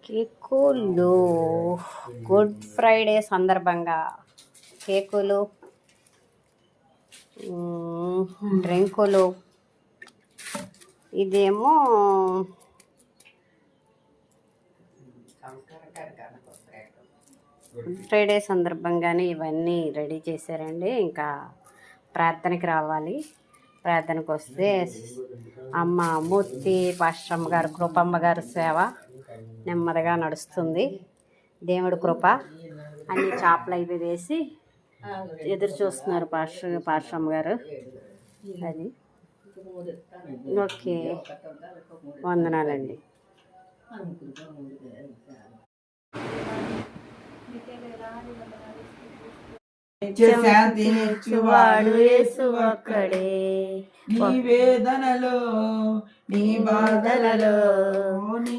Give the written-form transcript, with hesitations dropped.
కేకులు good Friday సందర్భంగా కేకులు, డ్రింకులు. ఇదేమో గుడ్ ఫ్రైడే సందర్భంగానే ఇవన్నీ రెడీ చేశారండి. ఇంకా ప్రార్థనకి రావాలి. ప్రార్థనకు వస్తే అమ్మ మూర్తి పాశ్రమ్మ గారు, కృపమ్మ గారు సేవ నెమ్మదిగా నడుస్తుంది. దేవుడి కృప. అన్ని చేపలు అవి వేసి ఎదురు చూస్తున్నారు పాశ్రమ్మ గారు. అది ఓకే, వందనాలండి. శాంతినిచ్చువాడు యేసు ఒక్కడే. నీ వేదనలో, నీ బాధలలో, నీ